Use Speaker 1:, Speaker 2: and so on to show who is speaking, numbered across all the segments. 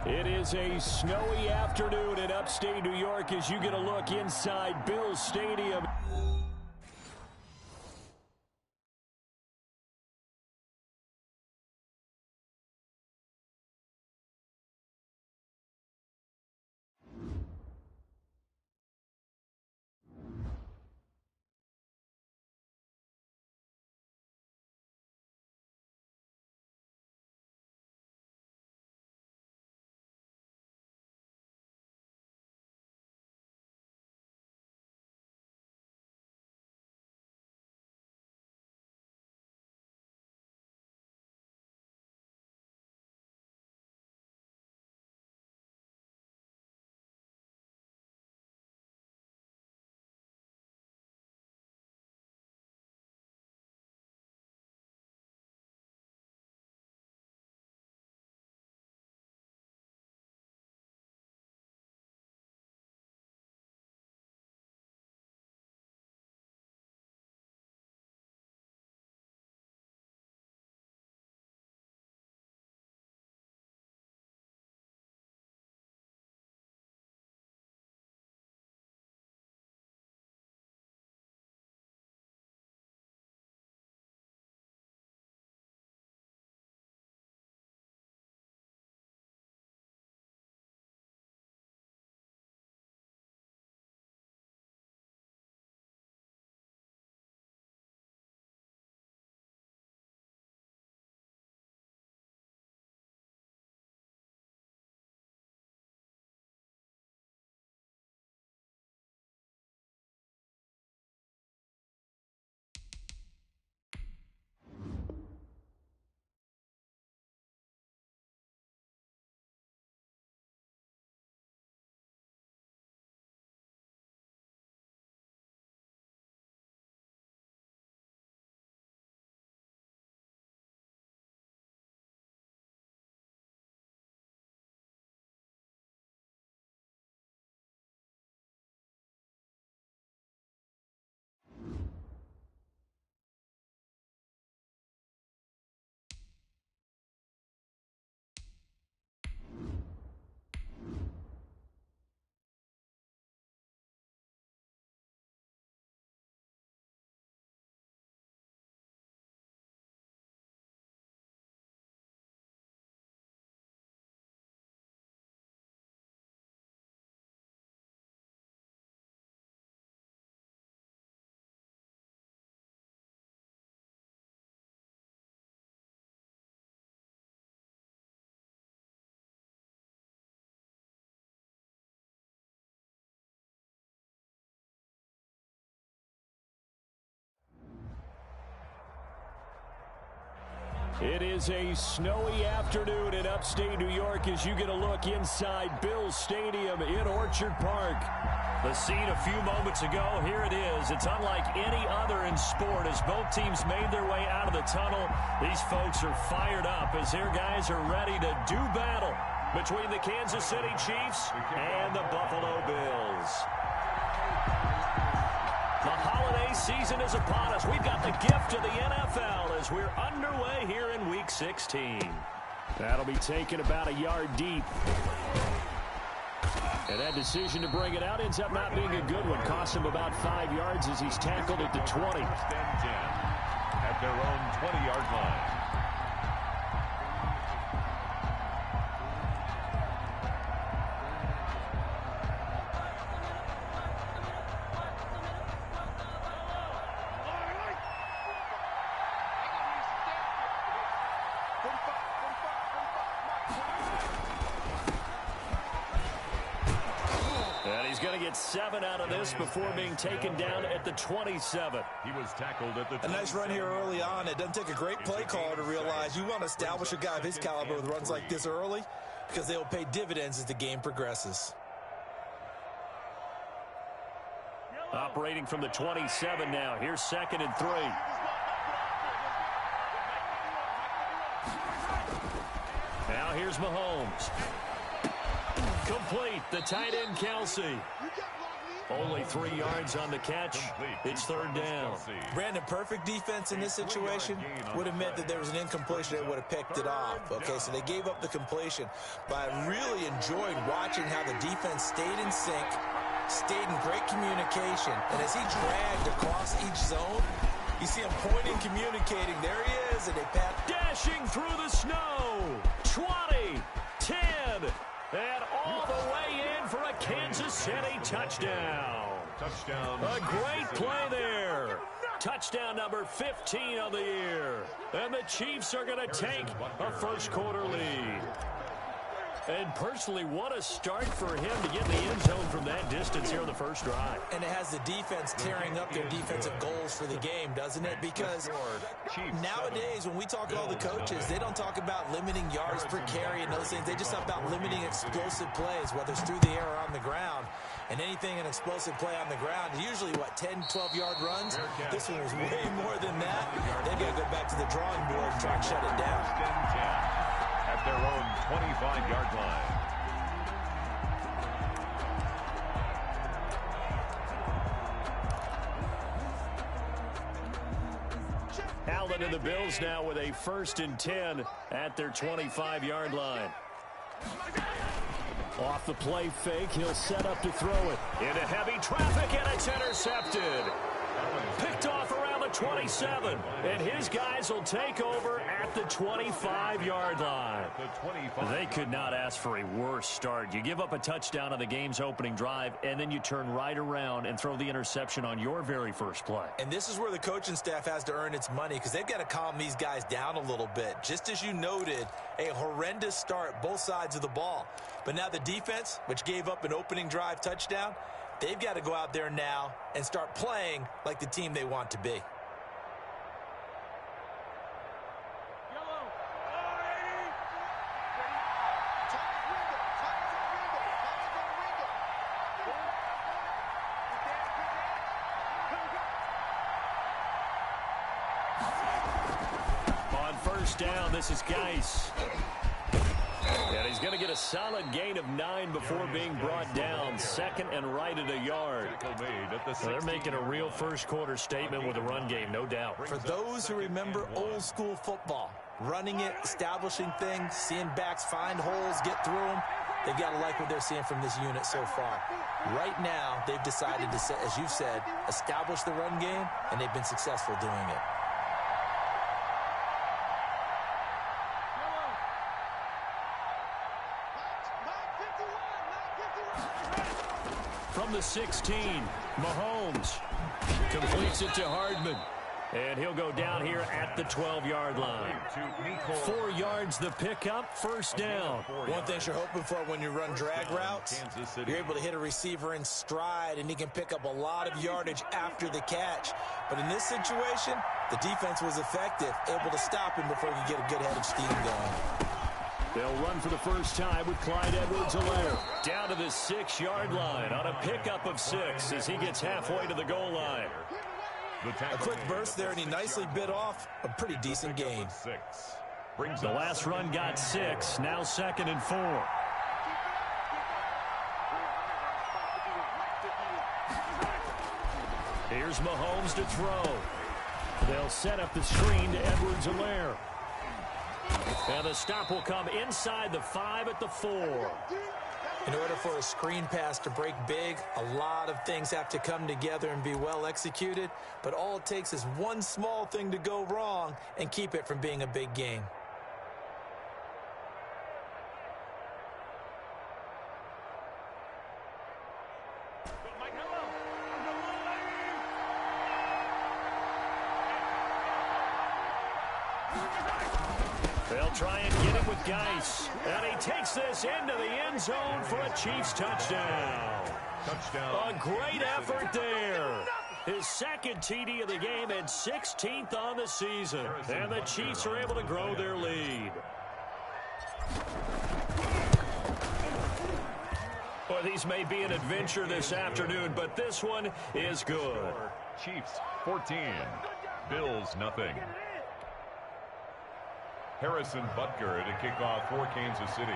Speaker 1: It is a snowy afternoon in upstate New York as you get a look inside Bills Stadium. It is a snowy afternoon in upstate New York as you get a look inside Bills Stadium in Orchard Park. The scene a few moments ago, here it is. It's unlike any other in sport as both teams made their way out of the tunnel. These folks are fired up as their guys are ready to do battle between the Kansas City Chiefs and the Buffalo Bills. The holiday season is upon us. We've got the gift of the NFL as we're underway here in Week 16. That'll be taken about a yard deep. And that decision to bring it out ends up not being a good one. Costs him about 5 yards as he's tackled at the 20.
Speaker 2: At their own 20-yard line.
Speaker 1: He's going to get 7 out of this before being taken down at the 27.
Speaker 2: He was tackled at the 27.
Speaker 3: A nice run here early on. It doesn't take a great play caller to realize you want to establish a guy of his caliber with runs like this early because they will pay dividends as the game progresses.
Speaker 1: Operating from the 27 now. Here's 2nd and 3. Now here's Mahomes. Complete, the tight end Kelsey. Only 3 yards on the catch. It's third down.
Speaker 3: Brandon, perfect defense in this situation would have meant that there was an incompletion that would have picked it off. Okay, so they gave up the completion. But I really enjoyed watching how the defense stayed in sync, stayed in great communication. And as he dragged across each zone, you see him pointing, communicating. There he is, and they pat.
Speaker 1: Dashing through the snow. 20, 10, and all the way in for a Kansas City touchdown. A great play there. Touchdown number 15 of the year. And the Chiefs are going to take a first-quarter lead. And personally, what a start for him to get in the end zone from that distance here on the first drive.
Speaker 3: And it has the defense tearing up their defensive goals for the game, doesn't it? Because nowadays, when we talk to all the coaches, they don't talk about limiting yards per carry and those things. They just talk about limiting explosive plays, whether it's through the air or on the ground. And anything an explosive play on the ground is usually, 10, 12-yard runs? This one was way more than that. They've got to go back to the drawing board and try and shut it down.
Speaker 2: At their own 25-yard line.
Speaker 1: Allen and the Bills now with a 1st and 10 at their 25-yard line. Off the play fake, he'll set up to throw it. Into heavy traffic, and it's intercepted. Picked off around the 27, and his guys will take over at the 25-yard line. They could not ask for a worse start. You give up a touchdown on the game's opening drive, and then you turn right around and throw the interception on your very first play.
Speaker 3: And this is where the coaching staff has to earn its money, because they've got to calm these guys down a little bit. Just as you noted, a horrendous start, both sides of the ball. But now the defense, which gave up an opening drive touchdown, they've got to go out there now and start playing like the team they want to be.
Speaker 1: On first down, this is Geis. And he's going to get a solid gain of 9 before being brought down. 2nd and right at a yard. They're making a real first-quarter statement with a run game, no doubt.
Speaker 3: For those who remember old-school football, running it, establishing things, seeing backs find holes, get through them, they've got to like what they're seeing from this unit so far. Right now, they've decided to, as you've said, establish the run game, and they've been successful doing it.
Speaker 1: From the 16, Mahomes completes it to Hardman. And he'll go down here at the 12-yard line. 4 yards the pickup, first down.
Speaker 3: One thing you're hoping for when you run drag routes, you're able to hit a receiver in stride, and he can pick up a lot of yardage after the catch. But in this situation, the defense was effective, able to stop him before he could get a good head of steam going.
Speaker 1: They'll run for the first time with Clyde Edwards-Helaire. Down to the 6-yard line on a pickup of 6 as he gets halfway to the goal line.
Speaker 3: A quick burst there, and he nicely bit off a pretty decent gain.
Speaker 1: The last run got 6, now 2nd and 4. Here's Mahomes to throw. They'll set up the screen to Edwards-Helaire. And the stop will come inside the 5 at the 4.
Speaker 3: In order for a screen pass to break big, a lot of things have to come together and be well executed. But all it takes is one small thing to go wrong and keep it from being a big game.
Speaker 1: They'll try and get it with Geis. And he takes this into the end zone for a Chiefs touchdown. A great effort there. His 2nd TD of the game and 16th on the season. And the Chiefs are able to grow their lead. Well, these may be an adventure this afternoon, but this one is good.
Speaker 2: Chiefs 14, Bills nothing. Harrison Butker to kick off for Kansas City.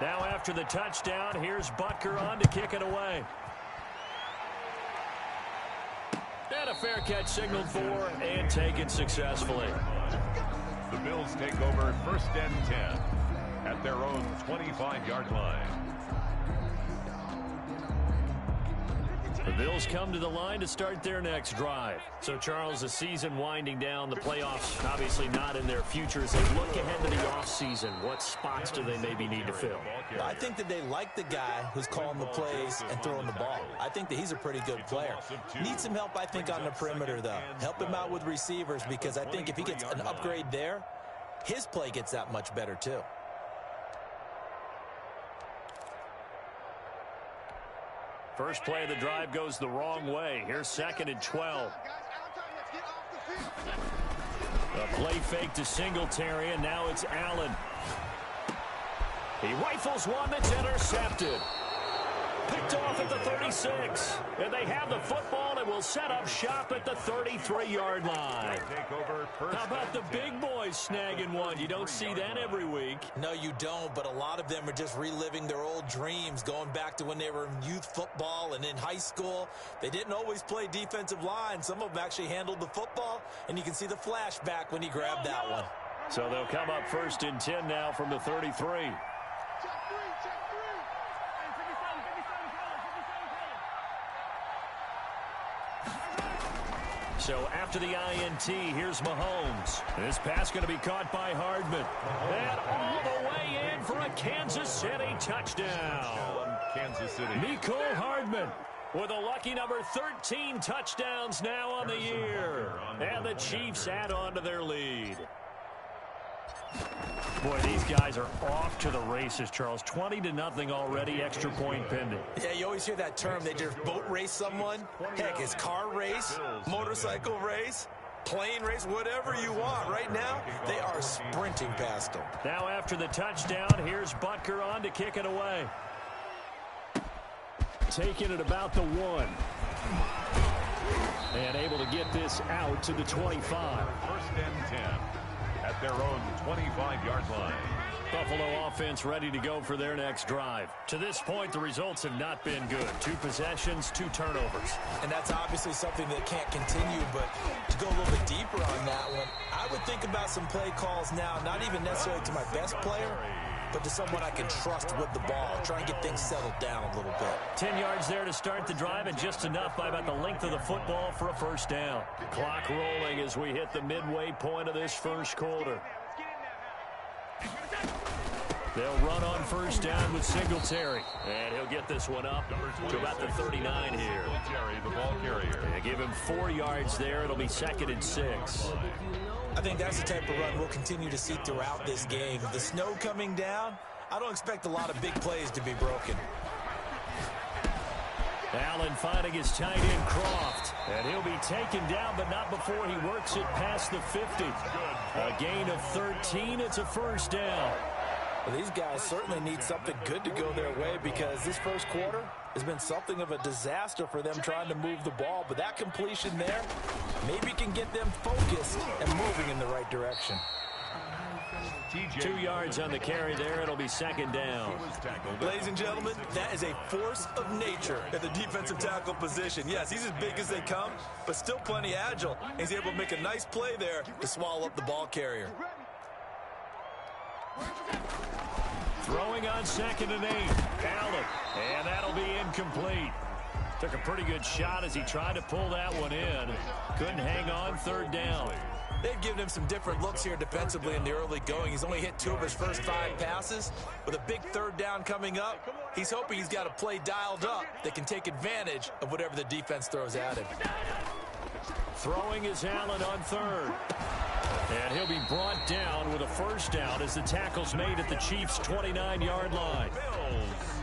Speaker 1: Now after the touchdown, here's Butker on to kick it away. And a fair catch signaled for and taken successfully.
Speaker 2: The Bills take over 1st and 10 at their own 25-yard line.
Speaker 1: The Bills come to the line to start their next drive. So, Charles, the season winding down, the playoffs obviously not in their future. As they look ahead to the offseason, what spots do they maybe need to fill?
Speaker 3: I think that they like the guy who's calling the plays and throwing the ball. I think that he's a pretty good player. Needs some help, I think, on the perimeter, though. Help him out with receivers, because I think if he gets an upgrade there, his play gets that much better, too.
Speaker 1: First play of the drive goes the wrong way. Here's 2nd and 12. A play fake to Singletary, and now it's Allen. He rifles one that's intercepted. Picked off at the 36. And they have the football and will set up shop at the 33-yard line. How about the big boys snagging one? You don't see that every week.
Speaker 3: No, you don't, but a lot of them are just reliving their old dreams, going back to when they were in youth football and in high school. They didn't always play defensive line. Some of them actually handled the football, and you can see the flashback when he grabbed that one.
Speaker 1: So they'll come up 1st and 10 now from the 33. So after the INT, here's Mahomes. This pass going to be caught by Hardman. And all the way in for a Kansas City touchdown.
Speaker 2: Kansas City.
Speaker 1: Mecole Hardman with a lucky number 13 touchdowns now on the year. And the Chiefs add on to their lead. Boy, these guys are off to the races, Charles. 20-0 already, extra point pending.
Speaker 3: Yeah, you always hear that term. They just boat race someone. Heck, it's car race, motorcycle race, plane race, whatever you want. Right now, they are sprinting past them.
Speaker 1: Now after the touchdown, here's Butker on to kick it away. Taking it about the 1. And able to get this out to the 25.
Speaker 2: 1st and 10. At their own 25-yard line.
Speaker 1: Buffalo offense ready to go for their next drive. To this point, the results have not been good. 2 possessions, 2 turnovers.
Speaker 3: And that's obviously something that can't continue, but to go a little bit deeper on that one, I would think about some play calls now, not even necessarily to my best player, but to someone I can trust with the ball. Try and get things settled down a little bit.
Speaker 1: 10 yards there to start the drive, and just enough by about the length of the football for a first down. Clock rolling as we hit the midway point of this first quarter. They'll run on first down with Singletary. And he'll get this one up to about the 39 here.
Speaker 2: The ball carrier.
Speaker 1: They give him 4 yards there. It'll be 2nd and 6.
Speaker 3: I think that's the type of run we'll continue to see throughout this game. The snow coming down, I don't expect a lot of big plays to be broken.
Speaker 1: Allen finding his tight end Croft. And he'll be taken down, but not before he works it past the 50. A gain of 13. It's a first down.
Speaker 3: Well, these guys certainly need something good to go their way, because this first quarter has been something of a disaster for them trying to move the ball. But that completion there maybe can get them focused and moving in the right direction.
Speaker 1: 2 yards on the carry there. It'll be 2nd down.
Speaker 3: Ladies and gentlemen, that is a force of nature at the defensive tackle position. Yes, he's as big as they come, but still plenty agile. He's able to make a nice play there to swallow up the ball carrier.
Speaker 1: Throwing on 2nd and 8. Allen. And that'll be incomplete. Took a pretty good shot as he tried to pull that one in. Couldn't hang on, 3rd down.
Speaker 3: They've given him some different looks here defensively in the early going. He's only hit 2 of his first 5 passes. With a big 3rd down coming up, he's hoping he's got a play dialed up that can take advantage of whatever the defense throws at him.
Speaker 1: Throwing is Allen on 3rd. And he'll be brought down with a first down as the tackle's made at the Chiefs' 29-yard line.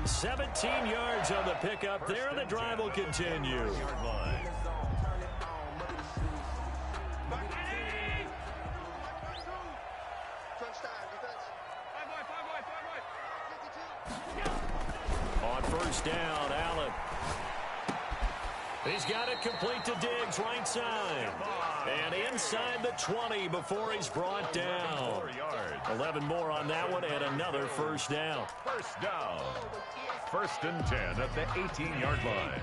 Speaker 1: 17 yards on the pickup there, and the drive will continue. On first down, Allen. He's got it complete to Diggs, right side. And inside the 20 before he's brought down. 11 more on that one and another first down.
Speaker 2: First down. 1st and 10 at the 18-yard line.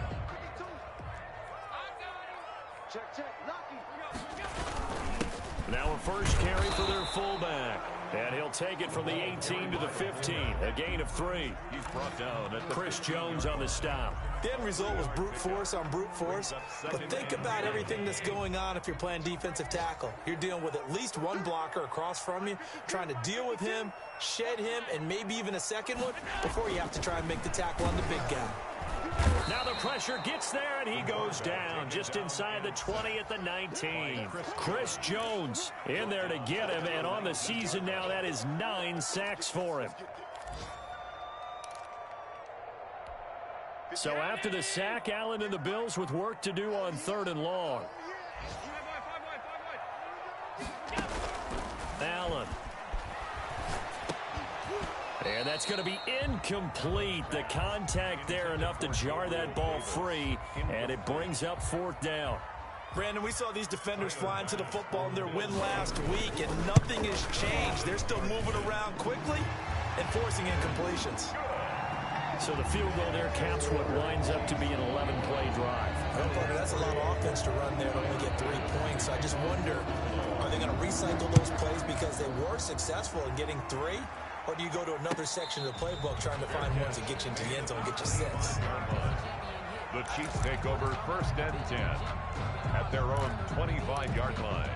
Speaker 1: Now a first carry for their fullback. And he'll take it from the 18 to the 15. A gain of 3.
Speaker 2: He's brought down at the
Speaker 1: Chris Jones on the stop.
Speaker 3: The end result was brute force on brute force. But think about everything that's going on if you're playing defensive tackle. You're dealing with at least one blocker across from you, trying to deal with him, shed him, and maybe even a second one before you have to try and make the tackle on the big guy.
Speaker 1: Now the pressure gets there, and he goes down just inside the 20 at the 19. Chris Jones in there to get him, and on the season now, that is 9 sacks for him. So after the sack, Allen and the Bills with work to do on 3rd and long. Allen. And that's going to be incomplete. The contact there enough to jar that ball free, and it brings up 4th down.
Speaker 3: Brandon, we saw these defenders flying to the football in their win last week, and nothing has changed. They're still moving around quickly and forcing incompletions.
Speaker 1: So the field goal there caps what winds up to be an 11-play drive.
Speaker 3: That's a lot of offense to run there to only get 3 points. So I just wonder, are they going to recycle those plays because they were successful in getting 3? Or do you go to another section of the playbook trying to find ones that get you into the end zone and get you 6?
Speaker 2: The Chiefs take over 1st and 10 at their own 25-yard line.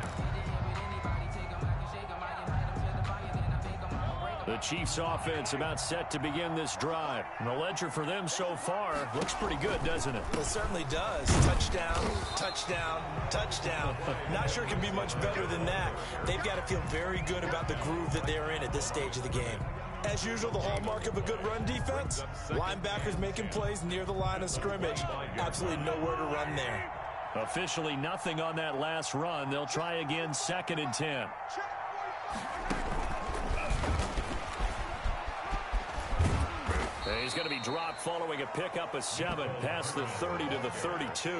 Speaker 1: The Chiefs offense about set to begin this drive. And the ledger for them so far looks pretty good, doesn't it?
Speaker 3: It certainly does. Touchdown, touchdown, touchdown. Not sure it can be much better than that. They've got to feel very good about the groove that they're in at this stage of the game. As usual, the hallmark of a good run defense, linebackers making plays near the line of scrimmage. Absolutely nowhere to run there.
Speaker 1: Officially nothing on that last run. They'll try again 2nd and 10. He's going to be dropped following a pickup of 7 past the 30 to the 32.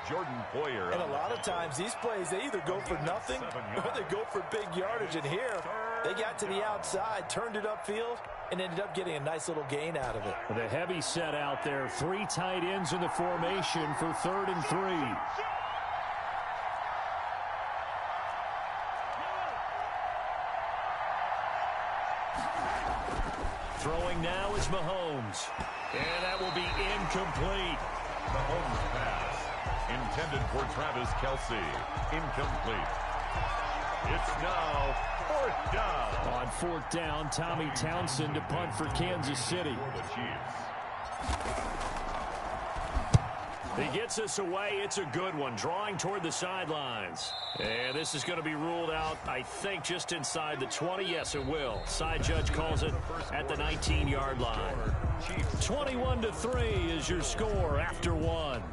Speaker 2: Jordan Poyer.
Speaker 3: And a lot of times these plays, they either go for nothing or they go for big yardage. And here, they got to the outside, turned it upfield, and ended up getting a nice little gain out of it.
Speaker 1: The heavy set out there. 3 tight ends in the formation for 3rd and 3. Throwing now is Mahomes. And that will be incomplete.
Speaker 2: Mahomes pass intended for Travis Kelce. Incomplete. It's now 4th down.
Speaker 1: On 4th down, Tommy Townsend to punt for Kansas City.
Speaker 2: For the Chiefs.
Speaker 1: He gets us away. It's a good one. Drawing toward the sidelines. And this is going to be ruled out, I think, just inside the 20. Yes, it will. Side judge calls it at the 19-yard line. 21-3 is your score after 1.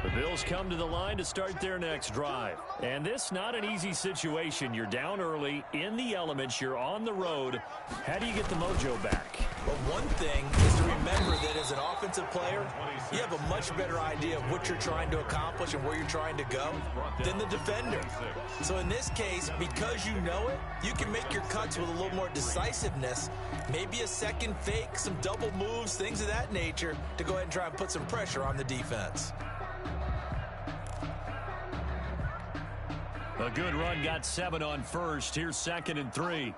Speaker 1: The Bills come to the line to start their next drive. And this not an easy situation. You're down early, in the elements, you're on the road. How do you get the mojo back?
Speaker 3: Well, one thing is to remember that as an offensive player, you have a much better idea of what you're trying to accomplish and where you're trying to go than the defender. So in this case, because you know it, you can make your cuts with a little more decisiveness, maybe a second fake, some double moves, things of that nature, to go ahead and try and put some pressure on the defense.
Speaker 1: A good run, got 7 on first. Here's 2nd and 3.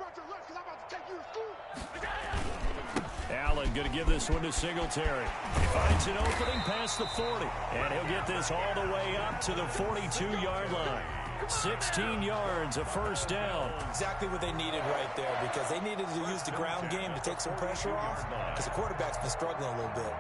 Speaker 1: Allen going to give this one to Singletary. He finds an opening past the 40. And he'll get this all the way up to the 42-yard line. 16 yards, a first down.
Speaker 3: Exactly what they needed right there, because they needed to use the ground game to take some pressure off, because the quarterback's been struggling a little bit.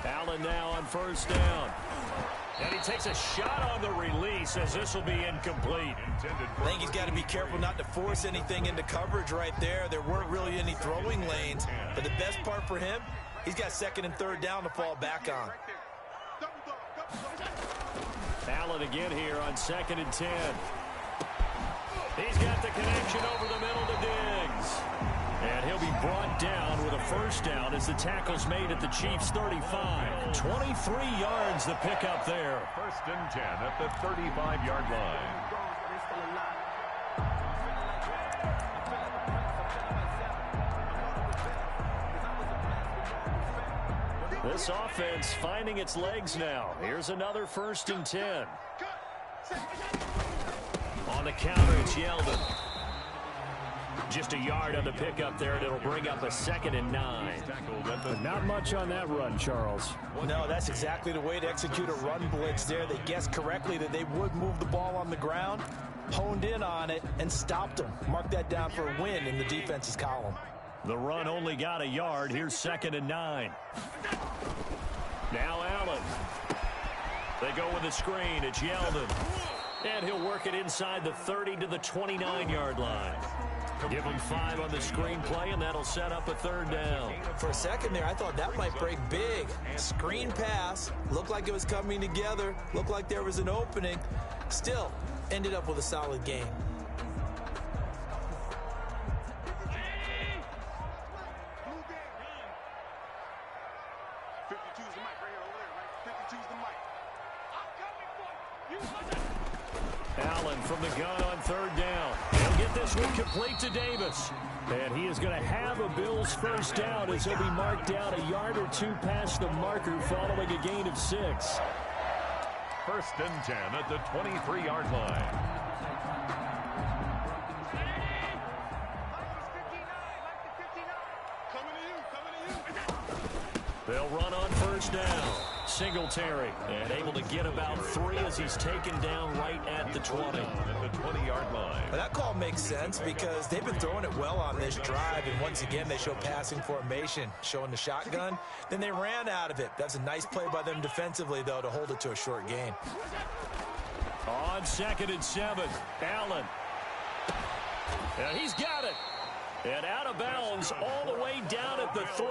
Speaker 1: Allen now on first down. And he takes a shot on the release as this will be incomplete.
Speaker 3: I think he's got to be careful not to force anything into coverage right there. There weren't really any throwing lanes. But the best part for him, he's got second and third down to fall back on.
Speaker 1: Allen again here on 2nd and 10. He's got the connection over the middle to Diggs. And he'll be brought down with a first down as the tackle's made at the Chiefs' 35. 23 yards the pickup there.
Speaker 2: 1st and 10 at the 35-yard line.
Speaker 1: This offense finding its legs now. Here's another 1st and 10. On the counter, it's Yeldon. Just a yard on the pickup there, and it'll bring up a 2nd and 9.
Speaker 4: But not much on that run, Charles.
Speaker 3: No, that's exactly the way to execute a run blitz there. They guessed correctly that they would move the ball on the ground, honed in on it, and stopped them. Mark that down for a win in the defense's column.
Speaker 1: The run only got a yard. Here's 2nd and 9. Now Allen. They go with a screen. It's Yeldon. And he'll work it inside the 30 to the 29-yard line. Give him 5 on the screen play, and that'll set up a 3rd down.
Speaker 3: For a second there, I thought that might break big. Screen pass. Looked like it was coming together. Looked like there was an opening. Still, ended up with a solid game.
Speaker 1: Allen from the gun on 3rd down. He'll get this one complete to Davis. And he is going to have a Bills first down as he'll be marked down a yard or 2 past the marker following a gain of 6.
Speaker 2: 1st and 10 at the 23-yard line.
Speaker 1: They'll run on 1st down. Singletary, and able to get about 3 as he's taken down right at the 20.
Speaker 2: At the 20-yard line.
Speaker 3: Well, that call makes sense because they've been throwing it well on this drive, and once again they show passing formation, showing the shotgun. Then they ran out of it. That's a nice play by them defensively, though, to hold it to a short gain.
Speaker 1: On 2nd and 7, Allen. And he's got it. And out of bounds all the way down at the 3.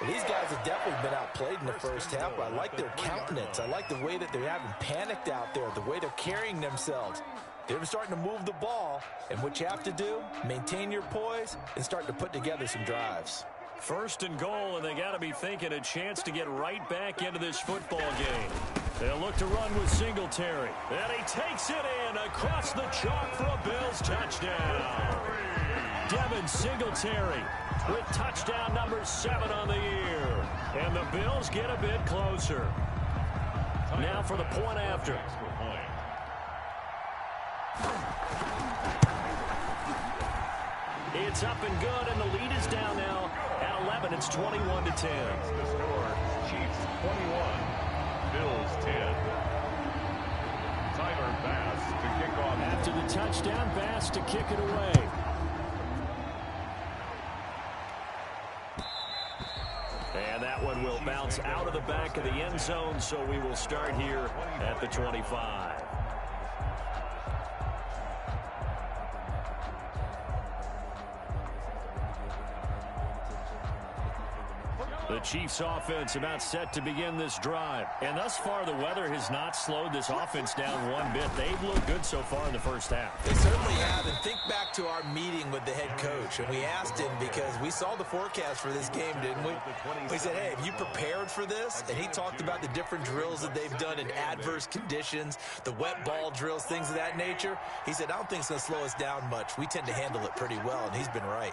Speaker 3: Well, these guys have definitely been outplayed in the first half, but I like their countenance. I like the way that they haven't panicked out there, the way they're carrying themselves. They're starting to move the ball, and what you have to do, maintain your poise and start to put together some drives.
Speaker 1: 1st and goal, and they got to be thinking a chance to get right back into this football game. They'll look to run with Singletary. And he takes it in across the chalk for a Bills touchdown. Devin Singletary with touchdown number 7 on the year. And the Bills get a bit closer. Now for the point after. It's up and good, and the lead is down now at 11. It's 21-10.
Speaker 2: The score, Chiefs 21, Bills 10. Tyler Bass to kick off.
Speaker 1: After the touchdown, Bass to kick it away. And that one will bounce out of the back of the end zone, so we will start here at the 25. The Chiefs offense about set to begin this drive. And thus far, the weather has not slowed this offense down one bit. They've looked good so far in the first half.
Speaker 3: They certainly have. And think back to our meeting with the head coach. And we asked him because we saw the forecast for this game, didn't we? We said, hey, have you prepared for this? And he talked about the different drills that they've done in adverse conditions, the wet ball drills, things of that nature. He said, I don't think it's going to slow us down much. We tend to handle it pretty well, and he's been right.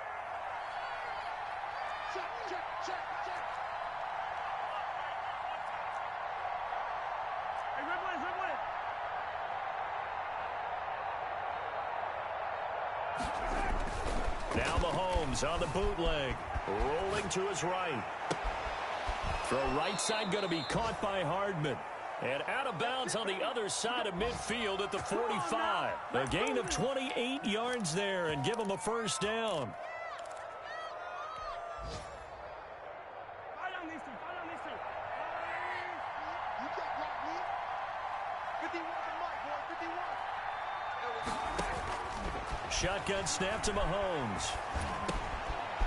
Speaker 1: Now Mahomes on the bootleg, rolling to his right. Throw right side going to be caught by Hardman. And out of bounds on the other side of midfield at the 45. A gain of 28 yards there and give him a first down. Shotgun snap to Mahomes.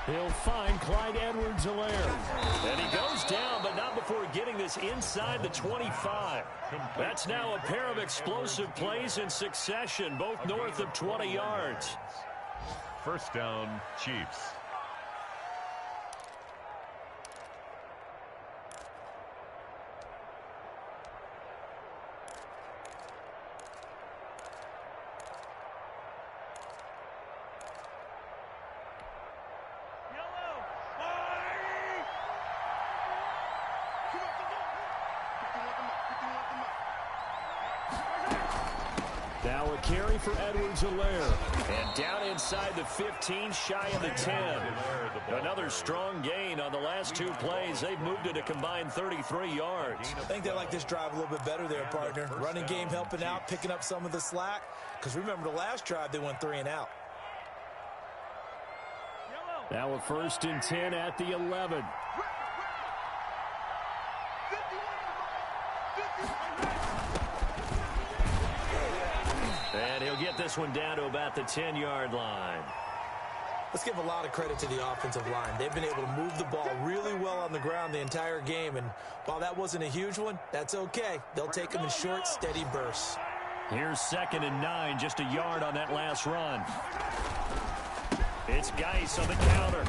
Speaker 1: He'll find Clyde Edwards-Helaire. And he goes down, but not before getting this inside the 25. That's now a pair of explosive plays in succession, both north of 20 yards.
Speaker 2: First down, Chiefs.
Speaker 1: Now a carry for Edwards-Helaire. And down inside the 15, shy of the 10. Another strong gain on the last two plays. They've moved it a combined 33 yards.
Speaker 3: I think they like this drive a little bit better there, partner. Running game helping out, picking up some of the slack. Because remember, the last drive, they went 3 and out.
Speaker 1: Now a 1st and 10 at the 11. And he'll get this one down to about the 10-yard line.
Speaker 3: Let's give a lot of credit to the offensive line. They've been able to move the ball really well on the ground the entire game. And while that wasn't a huge one, that's okay. They'll take them in short, steady bursts.
Speaker 1: Here's 2nd and 9, just a yard on that last run. It's Geis on the counter.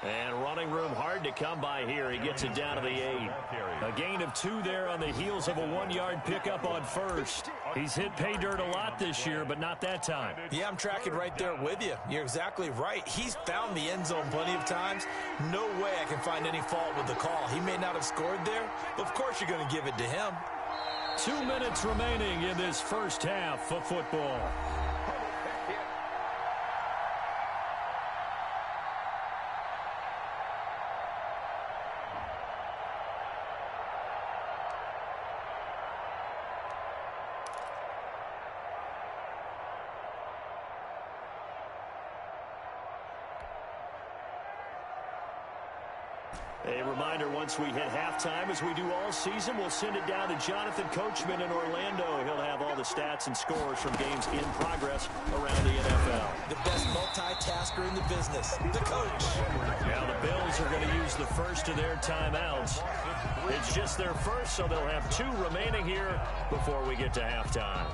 Speaker 1: And running room hard to come by here. He gets it down to the 8. A gain of 2 there on the heels of a 1-yard pickup on 1st. He's hit pay dirt a lot this year, but not that time.
Speaker 3: Yeah, I'm tracking right there with you. You're exactly right. He's found the end zone plenty of times. No way I can find any fault with the call. He may not have scored there, but of course you're going to give it to him.
Speaker 1: 2 minutes remaining in this first half of football. A reminder, once we hit halftime, as we do all season, we'll send it down to Jonathan Coachman in Orlando. He'll have all the stats and scores from games in progress around the NFL.
Speaker 3: The best multitasker in the business, the coach.
Speaker 1: Now the Bills are going to use the first of their timeouts. It's just their first, so they'll have 2 remaining here before we get to halftime.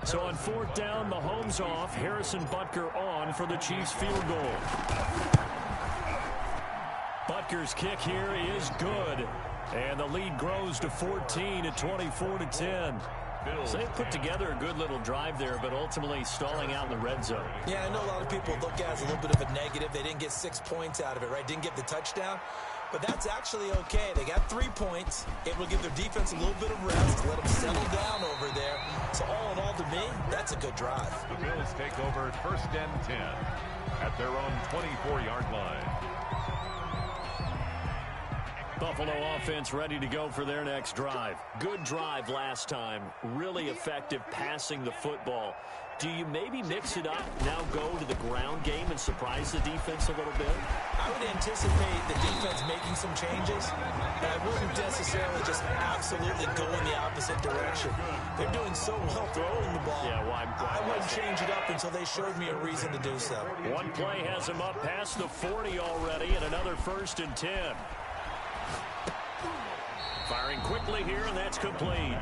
Speaker 1: So on 4th down, Mahomes off, Harrison Butker on for the Chiefs field goal. Butker's kick here is good. And the lead grows to 14 at 24-10. So they put together a good little drive there, but ultimately stalling out in the red zone.
Speaker 3: Yeah, I know a lot of people look at it as a little bit of a negative. They didn't get 6 points out of it, right? Didn't get the touchdown. But that's actually okay. They got 3 points. It will give their defense a little bit of rest, let them settle down over there. So all in all, to me, that's a good drive.
Speaker 2: The Bills take over 1st and 10 at their own 24-yard line.
Speaker 1: Buffalo offense ready to go for their next drive. Good drive last time. Really effective passing the football. Do you maybe mix it up, now go to the ground game and surprise the defense a little bit?
Speaker 3: I would anticipate the defense making some changes, but I wouldn't necessarily just absolutely go in the opposite direction. They're doing so well throwing the ball.
Speaker 1: Yeah,
Speaker 3: I wouldn't change it up until they showed me a reason to do so.
Speaker 1: One play has him up past the 40 already, and another 1st and 10. Firing quickly here, and that's complete.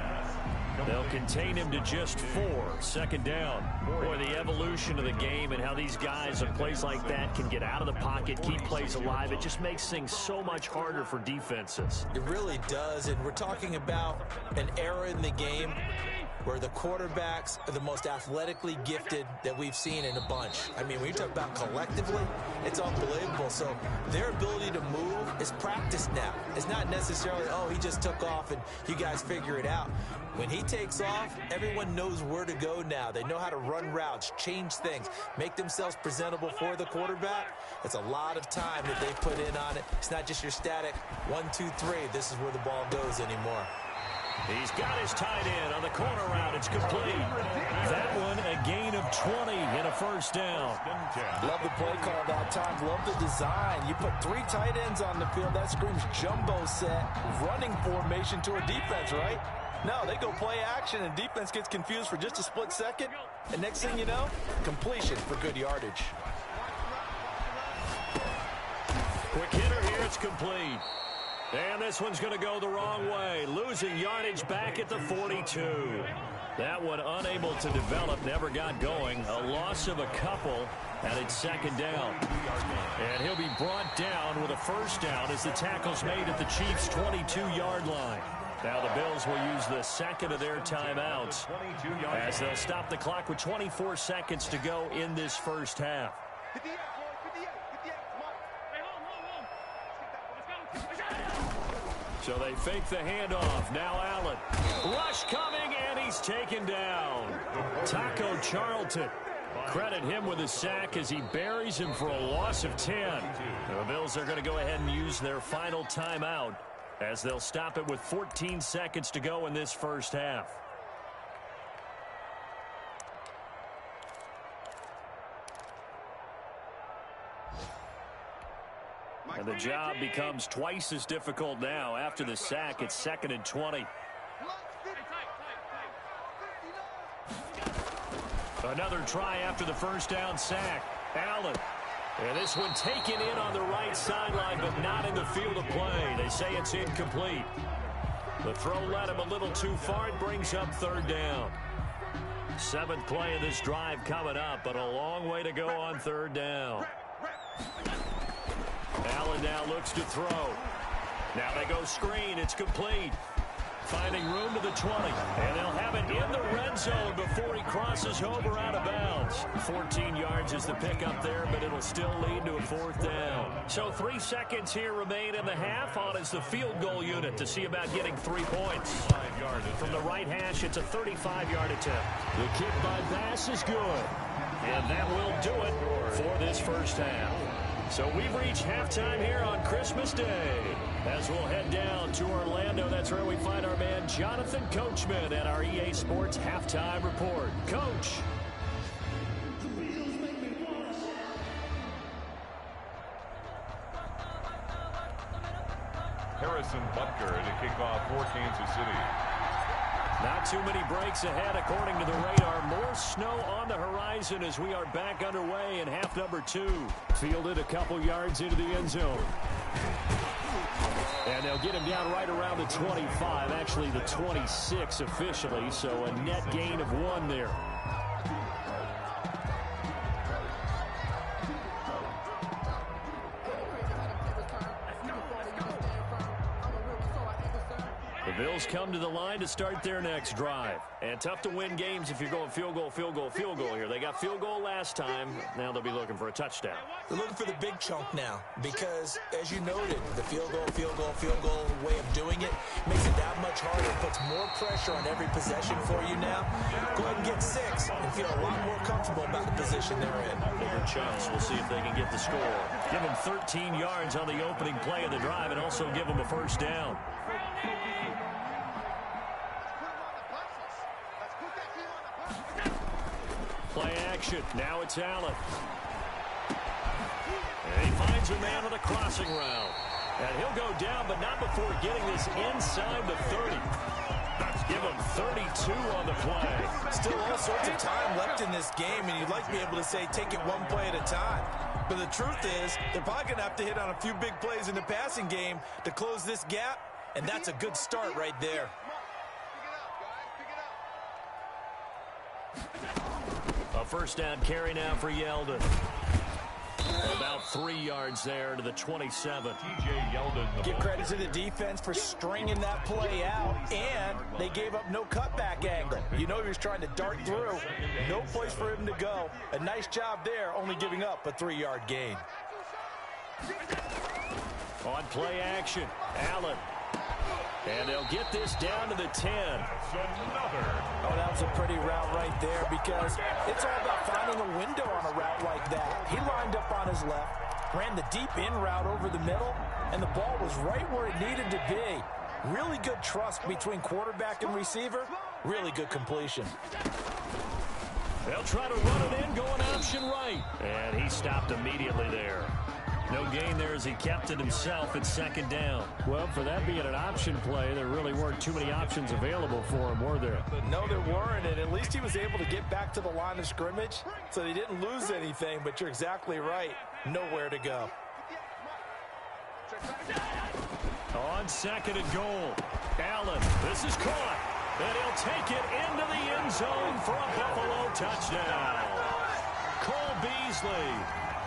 Speaker 1: They'll contain him to just 4. 2nd down. Boy, the evolution of the game and how these guys in plays like that can get out of the pocket, keep plays alive, it just makes things so much harder for defenses.
Speaker 3: It really does, and we're talking about an era in the game where the quarterbacks are the most athletically gifted that we've seen in a bunch. I mean, when you talk about collectively, it's unbelievable. So their ability to move is practiced now. It's not necessarily, oh, he just took off and you guys figure it out. When he takes off, everyone knows where to go now. They know how to run routes, change things, make themselves presentable for the quarterback. It's a lot of time that they put in on it. It's not just your static 1, 2, 3. This is where the ball goes anymore.
Speaker 1: He's got his tight end on the corner route. It's complete. That one a gain of 20 and a first down.
Speaker 3: Love the play call that time. Love the design. You put 3 tight ends on the field. That screams jumbo set, running formation to a defense, right? No, they go play action, and defense gets confused for just a split second. And next thing you know, completion for good yardage.
Speaker 1: Quick hitter here. It's complete. And this one's going to go the wrong way. Losing yardage back at the 42. That one unable to develop, never got going. A loss of a couple, and it's second down. And he'll be brought down with a first down as the tackle's made at the Chiefs' 22-yard line. Now the Bills will use the second of their timeouts as they'll stop the clock with 24 seconds to go in this first half. So they fake the handoff. Now Allen. Rush coming, and he's taken down. Taco Charlton. Credit him with a sack as he buries him for a loss of 10. The Bills are going to go ahead and use their final timeout as they'll stop it with 14 seconds to go in this first half. And the job becomes twice as difficult now. After the sack, it's 2nd and 20. Another try after the first down sack. Allen. And this one taken in on the right sideline, but not in the field of play. They say it's incomplete. The throw led him a little too far. It brings up 3rd down. 7th play of this drive coming up, but a long way to go on 3rd down. Allen now looks to throw. Now they go screen. It's complete. Finding room to the 20. And they'll have it in the red zone before he crosses over out of bounds. 14 yards is the pickup there, but it'll still lead to a 4th down. So 3 seconds here remain in the half. On is the field goal unit to see about getting 3 points. From the right hash, it's a 35-yard attempt. The kick by Bass is good. And that will do it for this first half. So we've reached halftime here on Christmas Day. As we'll head down to Orlando, that's where we find our man Jonathan Coachman at our EA Sports Halftime Report. Coach.
Speaker 2: Harrison Butker to kick off for Kansas City.
Speaker 1: Not too many breaks ahead according to the radar. More snow on the horizon as we are back underway in half number 2. Fielded a couple yards into the end zone. And they'll get him down right around the 25, actually the 26 officially, so a net gain of 1 there. The Bills come to the line to start their next drive. And tough to win games if you're going field goal, field goal, field goal here. They got field goal last time. Now they'll be looking for a touchdown.
Speaker 3: They're looking for the big chunk now because, as you noted, the field goal way of doing it makes it that much harder. It puts more pressure on every possession for you now. Go ahead and get 6 and feel a lot more comfortable about the position they're in.
Speaker 1: Bigger chunks. We'll see if they can get the score. Give them 13 yards on the opening play of the drive and also give them a first down. Play action. Now it's Allen. And he finds a man on a crossing route. And he'll go down, but not before getting this inside the 30. Give him 32 on the play.
Speaker 3: Still all sorts of time left in this game, and you'd like to be able to say take it one play at a time. But the truth is, they're probably going to have to hit on a few big plays in the passing game to close this gap, and that's a good start right there.
Speaker 1: A first down carry now for Yeldon. About 3 yards there to the 27.
Speaker 2: TJ Yeldon.
Speaker 3: Give credit to the defense for stringing that play out, and they gave up no cutback angle. You know he was trying to dart through. No place for him to go. A nice job there, only giving up a 3-yard gain.
Speaker 1: On play action, Allen. And they'll get this down to the 10.
Speaker 3: Oh, that was a pretty route right there because it's all about finding a window on a route like that. He lined up on his left, ran the deep in route over the middle, and the ball was right where it needed to be. Really good trust between quarterback and receiver. Really good completion.
Speaker 1: They'll try to run it in, going option right. And he stopped immediately there. No gain there as he kept it himself at second down.
Speaker 4: Well, for that being an option play, there really weren't too many options available for him, were there?
Speaker 3: No, there weren't, and at least he was able to get back to the line of scrimmage, so he didn't lose anything, but you're exactly right. Nowhere to go.
Speaker 1: On second and goal, Allen, this is caught, and he'll take it into the end zone for a Buffalo touchdown. Cole Beasley,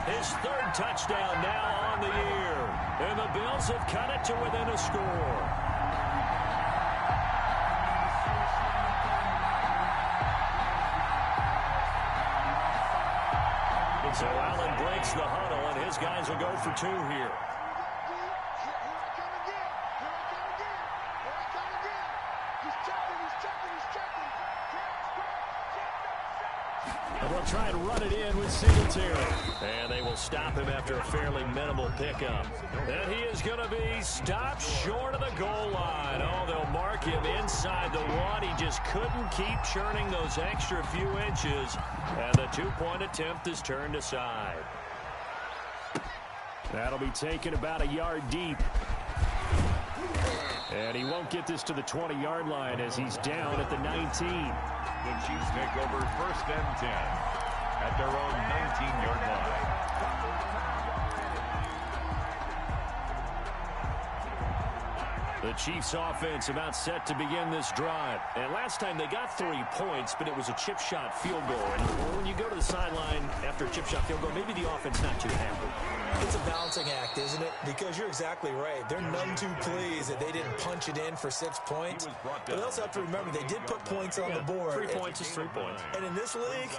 Speaker 1: his third touchdown now on the year, and the Bills have cut it to within a score. So Allen breaks the huddle, and his guys will go for two here.
Speaker 4: They'll try and run it in with Singletary.
Speaker 1: And they will stop him after a fairly minimal pickup. And he is going to be stopped short of the goal line. Oh, they'll mark him inside the one. He just couldn't keep churning those extra few inches. And the two-point attempt is turned aside.
Speaker 4: That'll be taken about a yard deep. And he won't get this to the 20-yard line as he's down at the 19.
Speaker 2: The Chiefs take over first and 10 at their own 19-yard line.
Speaker 1: The Chiefs offense about set to begin this drive. And last time they got 3 points, but it was a chip shot field goal. And when you go to the sideline after a chip shot field goal, maybe the offense not too happy.
Speaker 3: It's a balancing act, isn't it? Because you're exactly right. They're none too pleased that they didn't punch it in for 6 points. But they also have to remember they did put points on the board.
Speaker 1: 3 points is 3 points.
Speaker 3: And in this league,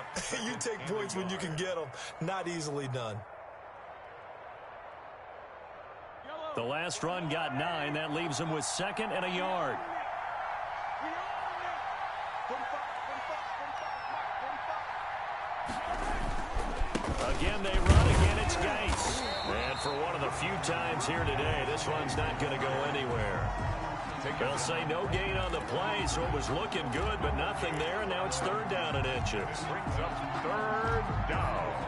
Speaker 3: you take points when you can get them. Not easily done.
Speaker 1: The last run got 9. That leaves them with second and a yard. Again, they run. Again, it's Gase. And for one of the few times here today, this run's not going to go anywhere. They'll say no gain on the play, so it was looking good, but nothing there, and now it's third down and inches.
Speaker 2: Brings up third down.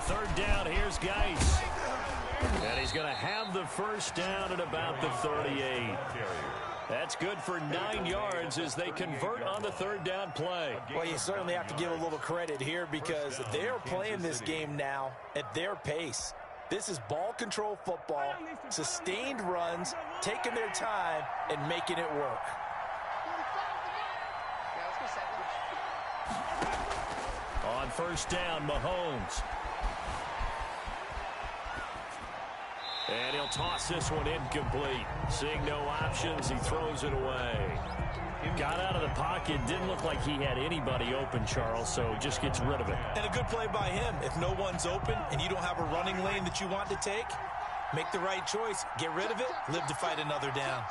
Speaker 1: Third down, here's Gase. And he's going to have the first down at about the 38. That's good for 9 yards as they convert on the third down play.
Speaker 3: Well, you certainly have to give a little credit here because they're playing this game now at their pace. This is ball control football, sustained runs, taking their time, and making it work.
Speaker 1: On first down, Mahomes. And he'll toss this one incomplete. Seeing no options, he throws it away. Got out of the pocket. Didn't look like he had anybody open, Charles, so just gets rid of it.
Speaker 3: And a good play by him. If no one's open and you don't have a running lane that you want to take, make the right choice. Get rid of it. Live to fight another down.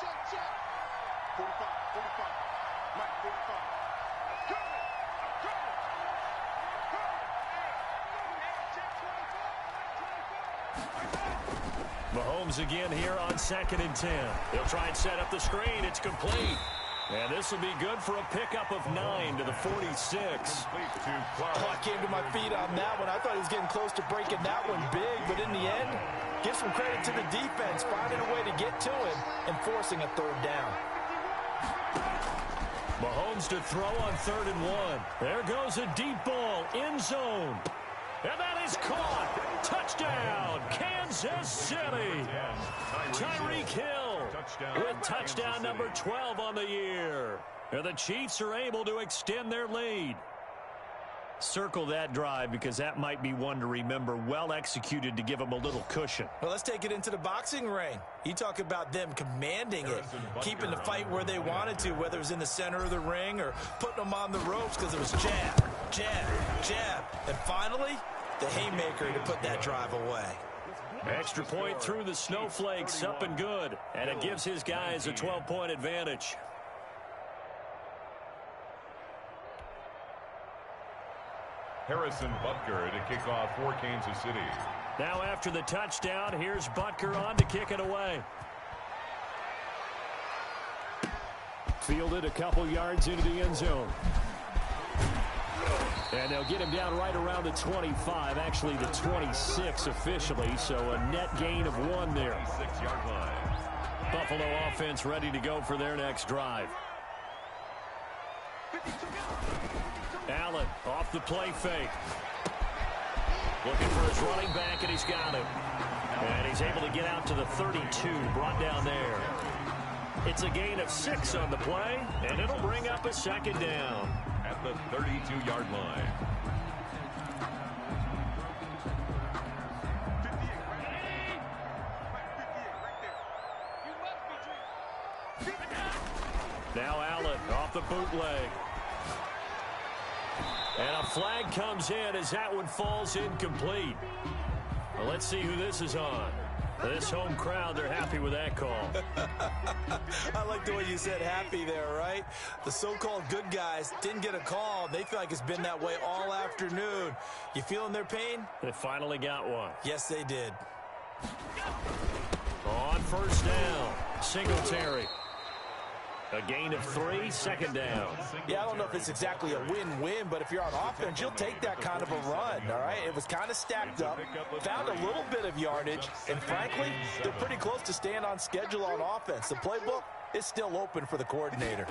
Speaker 1: Mahomes again here on second and 10. They'll try and set up the screen. It's complete. And this will be good for a pickup of 9 to the 46.
Speaker 3: Oh, I came to my feet on that one. I thought he was getting close to breaking that one big, but in the end, give some credit to the defense, finding a way to get to him and forcing a third down.
Speaker 1: Mahomes to throw on third and 1. There goes a deep ball, end zone. And that is caught. Touchdown, Kansas City. Tyreek Hill with touchdown number 12 on the year. And the Chiefs are able to extend their lead. Circle that drive because that might be one to remember. Well executed to give them a little cushion.
Speaker 3: Well, let's take it into the boxing ring. You talk about them commanding it, keeping the fight where they wanted to, whether it was in the center of the ring or putting them on the ropes because it was jab, jab, jab. And finally, the haymaker to put that drive away.
Speaker 1: Extra point through the snowflakes, up and good. And it gives his guys a 12-point advantage.
Speaker 2: Harrison Butker to kick off for Kansas City.
Speaker 1: Now after the touchdown, here's Butker on to kick it away. Fielded a couple yards into the end zone. And they'll get him down right around the 25, actually the 26 officially, so a net gain of 1 there.
Speaker 2: 6-yard line.
Speaker 1: Buffalo offense ready to go for their next drive. Allen off the play fake. Looking for his running back, and he's got him. And he's able to get out to the 32, brought down there. It's a gain of 6 on the play, and it'll bring up a second down.
Speaker 2: At the 32-yard line.
Speaker 1: Now Allen off the bootleg. And a flag comes in as that one falls incomplete. Well, let's see who this is on. This home crowd, they're happy with that call.
Speaker 3: I like the way you said happy there, right? The so-called good guys didn't get a call. They feel like it's been that way all afternoon. You feeling their pain?
Speaker 1: They finally got one.
Speaker 3: Yes, they did.
Speaker 1: On first down, Singletary. A gain of 3, second down.
Speaker 3: Yeah, I don't know if it's exactly a win-win, but if you're on offense, you'll take that kind of a run, all right? It was kind of stacked up, found a little bit of yardage, and frankly, they're pretty close to staying on schedule on offense. The playbook is still open for the coordinator.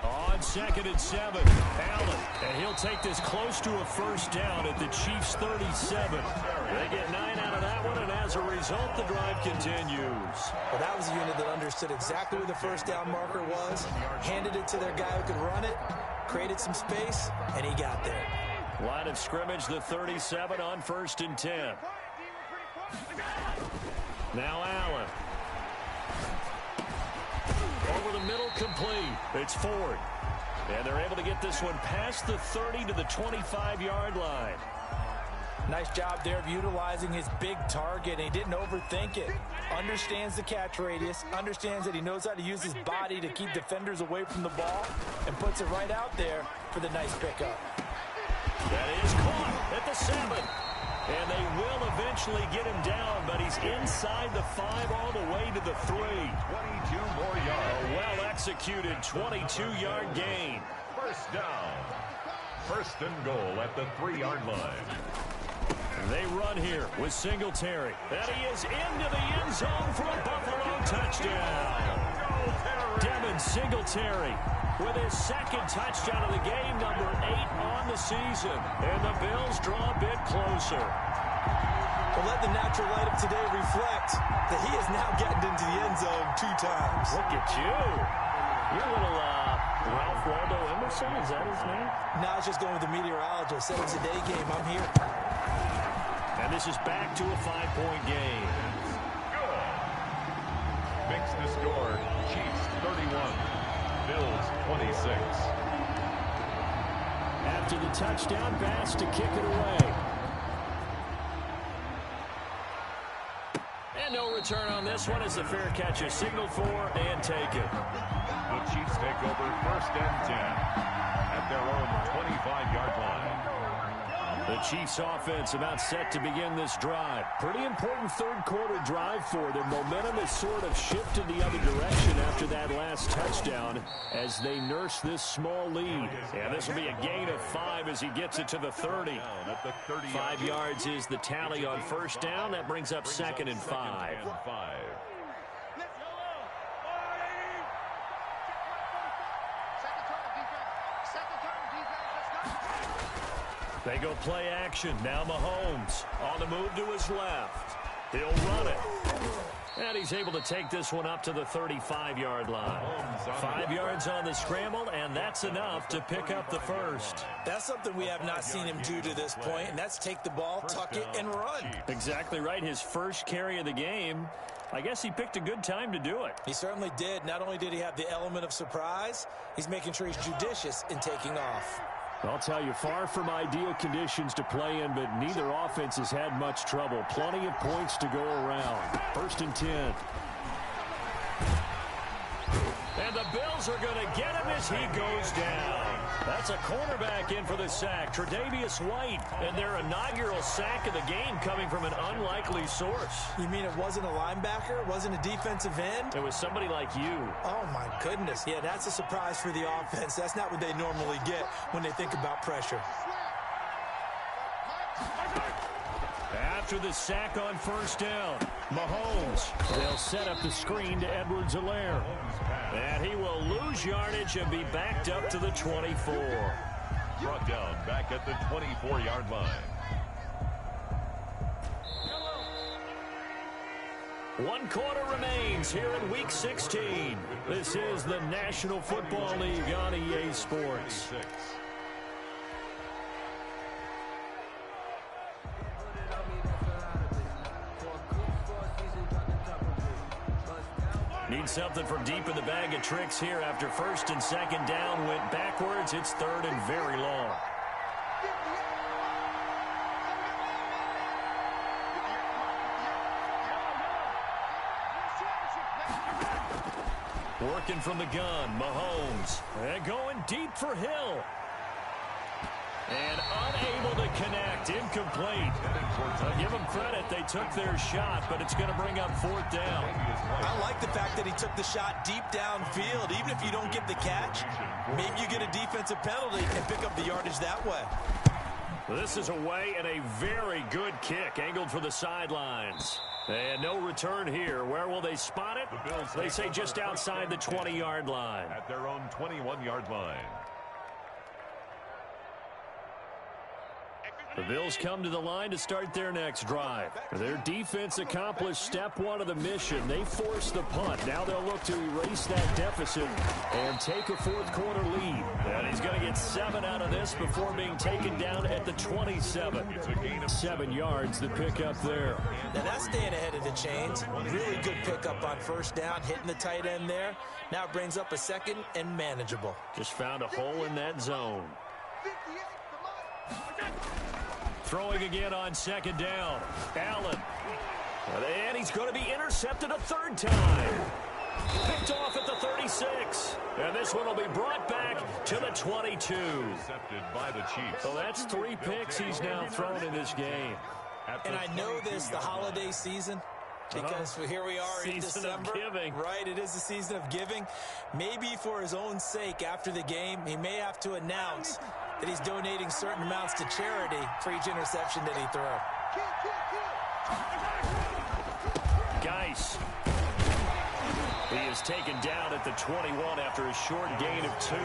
Speaker 1: On 2nd and 7, Allen, and he'll take this close to a first down at the Chiefs' 37. They get 9 out of that one, and as a result, the drive continues.
Speaker 3: Well, that was a unit that understood exactly where the first down marker was, handed it to their guy who could run it, created some space, and he got there.
Speaker 1: Line of scrimmage, the 37 on 1st and 10. Now Allen. Over the middle, complete. It's Ford. And they're able to get this one past the 30 to the 25-yard line.
Speaker 3: Nice job there of utilizing his big target. He didn't overthink it. Understands the catch radius. Understands that he knows how to use his body to keep defenders away from the ball. And puts it right out there for the nice pickup.
Speaker 1: That is caught at the 7. And they will eventually get him down, but he's inside the 5 all the way to the 3.
Speaker 2: 22 more yards.
Speaker 1: A well-executed 22-yard gain.
Speaker 2: First down. 1st and goal at the 3-yard line.
Speaker 1: They run here with Singletary. And he is into the end zone for a Buffalo touchdown. Devin Singletary with his 2nd touchdown of the game, number 8 on the season. And the Bills draw a bit closer.
Speaker 3: Well, let the natural light of today reflect that he has now gotten into the end zone 2 times.
Speaker 1: Look at you. You're a little Ralph Waldo Emerson, is that his name?
Speaker 3: Now it's just going with the meteorologist. Said it was a day game. I'm here.
Speaker 1: And this is back to a 5-point game.
Speaker 2: Good. Makes the score. Chiefs 31. Bills 26.
Speaker 1: After the touchdown pass to kick it away. And no return on this one as the fair catch is signaled for and taken.
Speaker 2: The Chiefs take over 1st and 10 at their own 25-yard line.
Speaker 1: The Chiefs offense about set to begin this drive. Pretty important 3rd quarter drive for them. Momentum has sort of shifted the other direction after that last touchdown as they nurse this small lead. And this will be a gain of 5 as he gets it to the 30. 5 yards is the tally on 1st down. That brings up 2nd and 5. They go play action. Now Mahomes on the move to his left. He'll run it. And he's able to take this one up to the 35-yard line. 5 yards on the scramble, and that's enough to pick up the first.
Speaker 3: That's something we have not seen him do to this point, and that's take the ball, tuck it, and run.
Speaker 1: Exactly right. His first carry of the game. I guess he picked a good time to do it.
Speaker 3: He certainly did. Not only did he have the element of surprise, he's making sure he's judicious in taking off.
Speaker 1: I'll tell you, far from ideal conditions to play in, but neither offense has had much trouble. Plenty of points to go around. 1st and 10. And the Bills are going to get him as he goes down. That's a cornerback in for the sack, Tre'Davious White. And their inaugural sack of the game coming from an unlikely source.
Speaker 3: You mean it wasn't a linebacker? It wasn't a defensive end?
Speaker 1: It was somebody like you.
Speaker 3: Oh, my goodness. Yeah, that's a surprise for the offense. That's not what they normally get when they think about pressure.
Speaker 1: After the sack on first down, Mahomes. They'll set up the screen to Edwards-Helaire. And he will lose yardage and be backed up to the 24.
Speaker 2: Brought down back at the 24-yard line.
Speaker 1: One quarter remains here in Week 16. This is the National Football League on EA Sports. Need something from deep in the bag of tricks here after first and second down went backwards. It's third and very long. Working from the gun, Mahomes. And going deep for Hill. And unable to connect, incomplete. I'll give them credit, they took their shot, but it's going to bring up fourth down.
Speaker 3: I like the fact that he took the shot deep downfield. Even if you don't get the catch, maybe you get a defensive penalty and pick up the yardage that way.
Speaker 1: This is away and a very good kick, angled for the sidelines. And no return here. Where will they spot it? They say just outside the 20-yard line.
Speaker 2: At their own 21-yard line.
Speaker 1: The Bills come to the line to start their next drive. Their defense accomplished step one of the mission. They forced the punt. Now they'll look to erase that deficit and take a fourth quarter lead. And he's going to get 7 out of this before being taken down at the 27. 7 yards to pick up there.
Speaker 3: Now that's staying ahead of the chains. Really good pickup on first down, hitting the tight end there. Now it brings up a second and manageable.
Speaker 1: Just found a hole in that zone. Throwing again on second down. Allen. And he's going to be intercepted a third time. Picked off at the 36. And this one will be brought back to the 22.
Speaker 2: Intercepted by the Chiefs.
Speaker 1: So that's 3 picks he's now thrown in this game.
Speaker 3: And I know this, the holiday season, because here we are in December.
Speaker 1: Season of giving.
Speaker 3: Right, it is the season of giving. Maybe for his own sake, after the game, he may have to announce that he's donating certain amounts to charity for each interception that he throws.
Speaker 1: Geis. He is taken down at the 21 after a short gain of 2.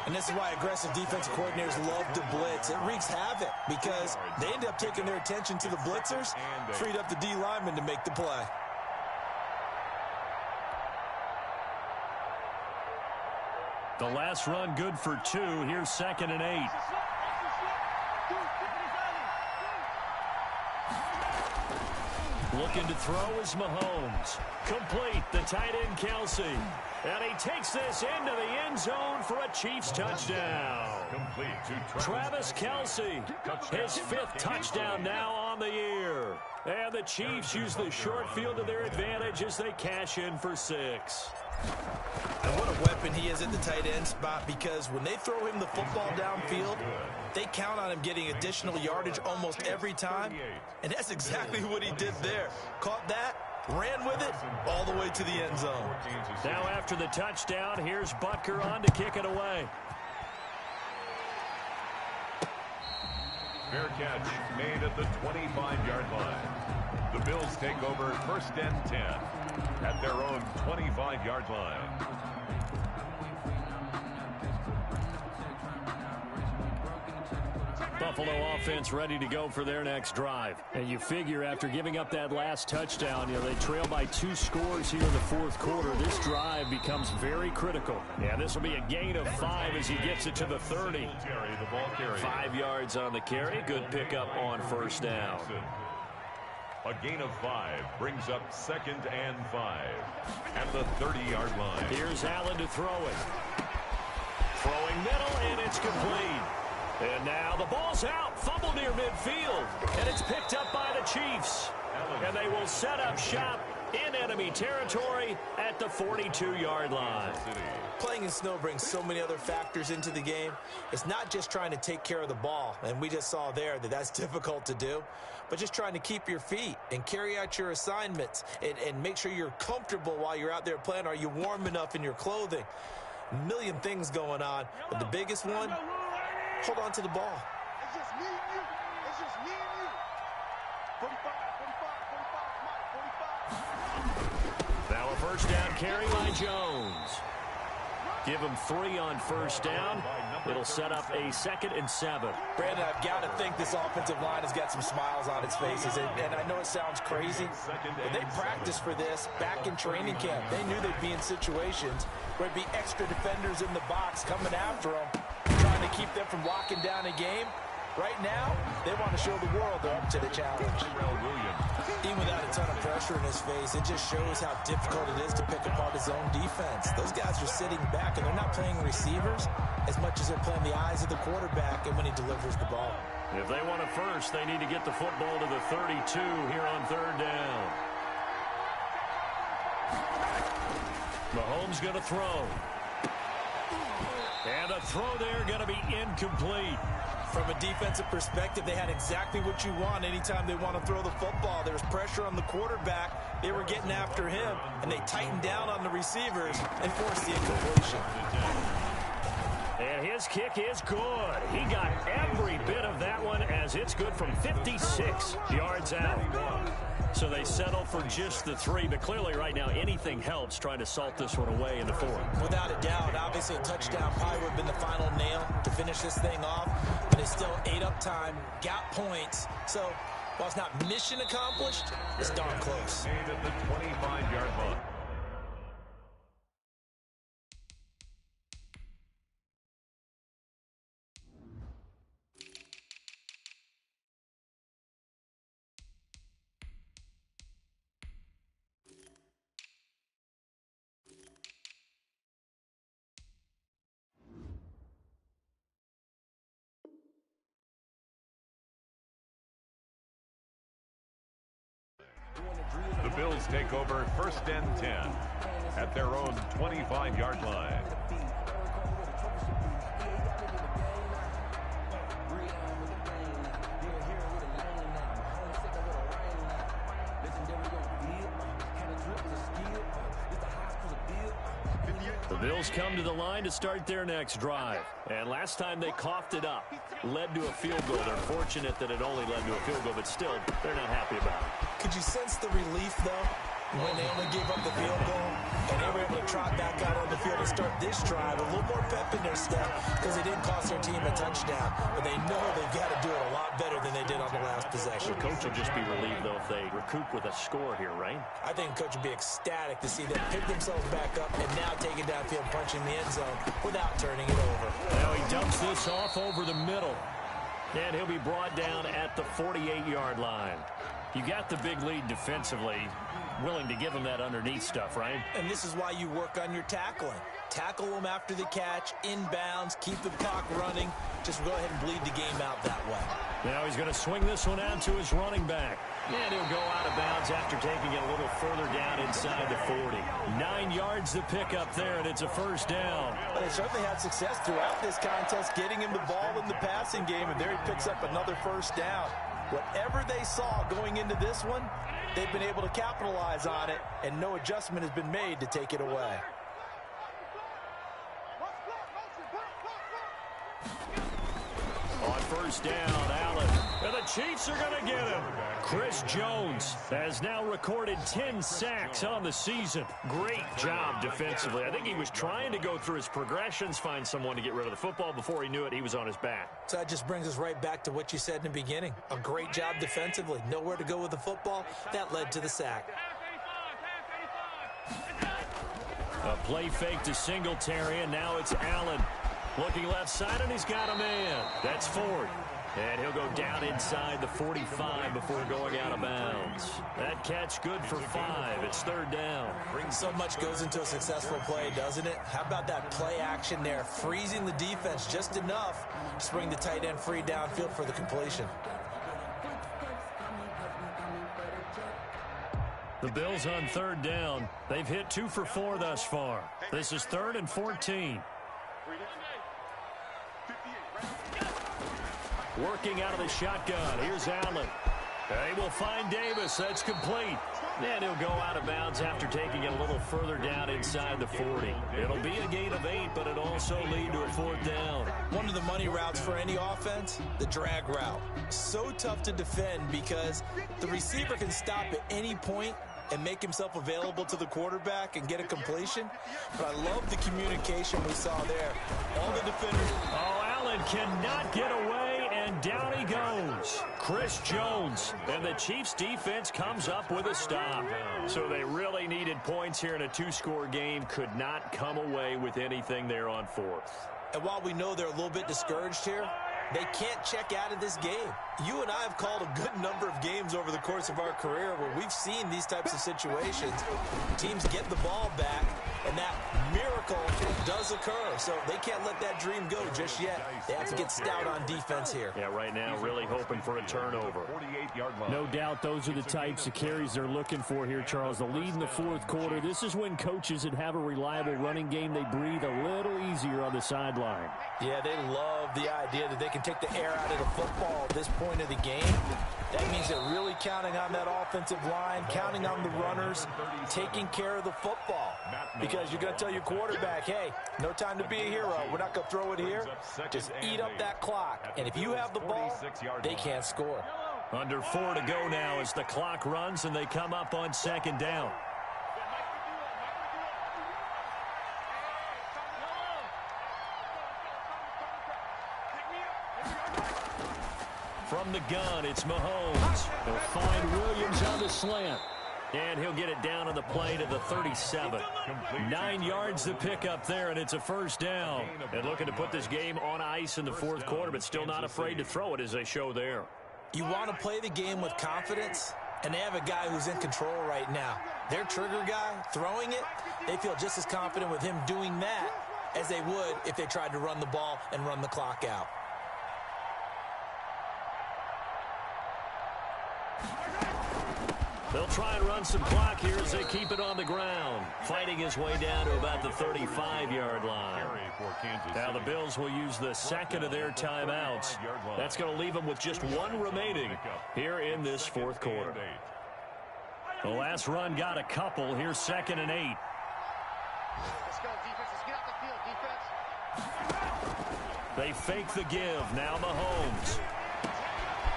Speaker 3: And this is why aggressive defensive coordinators love to blitz. It wreaks havoc because they end up taking their attention to the blitzers, freed up the D lineman to make the play.
Speaker 1: The last run good for 2. Here's 2nd and 8. Looking to throw is Mahomes. Complete, the tight end Kelsey. And he takes this into the end zone for a Chiefs touchdown.
Speaker 2: Complete to
Speaker 1: Travis Kelsey, his 5th touchdown now on the year. And the Chiefs use the short field to their advantage as they cash in for 6.
Speaker 3: And what a weapon he is at the tight end spot, because when they throw him the football downfield, they count on him getting additional yardage almost every time. And that's exactly what he did there. Caught that, ran with it, all the way to the end zone.
Speaker 1: Now after the touchdown, here's Butker on to kick it away.
Speaker 2: Fair catch made at the 25-yard line. The Bills take over 1st and 10 at their own 25-yard line.
Speaker 1: Buffalo offense ready to go for their next drive. And you figure after giving up that last touchdown, they trail by 2 scores here in the 4th quarter. This drive becomes very critical. Yeah, this will be a gain of 5 as he gets it to the 30. 5 yards on the carry. Good pickup on first down.
Speaker 2: A gain of 5 brings up 2nd and 5 at the 30-yard line.
Speaker 1: Here's Allen to throw it. Throwing middle, and it's complete. And now the ball's out. Fumble near midfield. And it's picked up by the Chiefs. And they will set up shop in enemy territory at the 42-yard line.
Speaker 3: Playing in snow brings so many other factors into the game. It's not just trying to take care of the ball, and we just saw there that that's difficult to do, but just trying to keep your feet and carry out your assignments and make sure you're comfortable while you're out there playing. Are you warm enough in your clothing? A million things going on, but the biggest one, hold on to the ball.
Speaker 5: It's just me and you. It's just me and you. 45, 45, 45, 45.
Speaker 1: Now a first down carry by Jones. Give him 3 on first down. It'll set up a 2nd and 7.
Speaker 3: Brandon, I've got to think this offensive line has got some smiles on its faces. And I know it sounds crazy, but they practiced for this back in training camp. They knew they'd be in situations where there'd be extra defenders in the box coming after them, trying to keep them from locking down a game. Right now, they want to show the world they're up to the challenge. Even without a ton of pressure in his face, it just shows how difficult it is to pick apart his own defense. Those guys are sitting back, and they're not playing receivers as much as they're playing the eyes of the quarterback and when he delivers the ball.
Speaker 1: If they want it first, they need to get the football to the 32 here on 3rd down. Mahomes going to throw. And the throw there going to be incomplete.
Speaker 3: From a defensive perspective, they had exactly what you want anytime they want to throw the football. There was pressure on the quarterback. They were getting after him, and they tightened down on the receivers and forced the incompletion.
Speaker 1: And his kick is good. He got every bit of that one as it's good from 56 yards out. So they settle for just the 3, but clearly right now anything helps trying to salt this one away in the 4th.
Speaker 3: Without a doubt, obviously a touchdown probably would have been the final nail to finish this thing off, but it's still ate up time, got points. So while it's not mission accomplished, it's darn close.
Speaker 2: At the 25-yard line. The Bills take over 1st and 10 at their own 25-yard line.
Speaker 1: The Bills come to the line to start their next drive. And last time they coughed it up, led to a field goal. They're fortunate that it only led to a field goal, but still, they're not happy about it.
Speaker 3: Could you sense the relief, though, when they only gave up the field goal and they were able to trot back out on the field and start this drive? A little more pep in their step because they didn't cost their team a touchdown. But they know they've got to do it a lot better than they did on the last possession.
Speaker 1: The coach will just be relieved, though, if they recoup with a score here, right?
Speaker 3: I think the coach would be ecstatic to see them pick themselves back up and now take it downfield, punching the end zone without turning it over.
Speaker 1: Now he dumps this off over the middle. And he'll be brought down at the 48-yard line. You got the big lead defensively, willing to give them that underneath stuff, right?
Speaker 3: And this is why you work on your tackling. Tackle them after the catch, inbounds, keep the clock running. Just go ahead and bleed the game out that way.
Speaker 1: Now he's going to swing this one out to his running back. And he'll go out of bounds after taking it a little further down inside the 40. 9 yards to pick up there, and it's a first down.
Speaker 3: But they certainly had success throughout this contest, getting him the ball in the passing game, and there he picks up another first down. Whatever they saw going into this one, they've been able to capitalize on it, and no adjustment has been made to take it away.
Speaker 1: On first down, Allen. And the Chiefs are going to get him. Chris Jones has now recorded 10 sacks on the season. Great job defensively. I think he was trying to go through his progressions, find someone to get rid of the football. Before he knew it, he was on his back.
Speaker 3: So that just brings us right back to what you said in the beginning. A great job defensively. Nowhere to go with the football. That led to the sack.
Speaker 1: A play fake to Singletary, and now it's Allen. Looking left side, and he's got a man. That's Ford. And he'll go down inside the 45 before going out of bounds. That catch good for 5. It's third down.
Speaker 3: So much goes into a successful play, doesn't it? How about that play action there? Freezing the defense just enough to bring the tight end free downfield for the completion.
Speaker 1: The
Speaker 4: The Bills on third down. They've hit 2 for 4 thus far. This is 3rd and 14. Working out of the shotgun. Here's Allen. They will find Davis. That's complete. And he'll go out of bounds after taking it a little further down inside the 40. It'll be a gain of 8, but it'll also lead to a 4th down.
Speaker 3: One of the money routes for any offense, the drag route. So tough to defend because the receiver can stop at any point and make himself available to the quarterback and get a completion. But I love the communication we saw there. All the defenders.
Speaker 4: Oh, Allen cannot get away, and down he goes. Chris Jones, and the Chiefs' defense comes up with a stop. So they really needed points here in a 2-score game. Could not come away with anything there on 4th.
Speaker 3: And while we know they're a little bit discouraged here, they can't check out of this game. You and I have called a good number of games over the course of our career where we've seen these types of situations. Teams get the ball back, and that miracle does occur. So they can't let that dream go just yet. They have to get stout on defense here.
Speaker 4: Yeah, right now really hoping for a turnover. No doubt those are the types of carries they're looking for here, Charles. The lead in the 4th quarter. This is when coaches that have a reliable running game, they breathe a little easier on the sideline.
Speaker 3: Yeah, they love the idea that they can take the air out of the football at this point of the game. That means they're really counting on that offensive line, counting on the runners, taking care of the football. Because you're going to tell your quarterback, hey, no time to be a hero. We're not going to throw it here. Just eat up that clock. And if you have the ball, they can't score.
Speaker 4: Under 4 to go now as the clock runs and they come up on 2nd down. From the gun, it's Mahomes. He'll find Williams on the slant. And he'll get it down on the play to the 37. 9 yards to pick up there, and it's a 1st down. And looking to put this game on ice in the 4th quarter, but still not afraid to throw it as they show there.
Speaker 3: You want to play the game with confidence, and they have a guy who's in control right now. Their trigger guy, throwing it, they feel just as confident with him doing that as they would if they tried to run the ball and run the clock out.
Speaker 4: They'll try and run some clock here as they keep it on the ground. Fighting his way down to about the 35-yard line. Now the Bills will use the 2nd of their timeouts. That's going to leave them with just 1 remaining here in this 4th quarter. The last run got a couple. Here's 2nd and 8.
Speaker 5: Let's go, defense. Let's get out the field, defense.
Speaker 4: They fake the give. Now Mahomes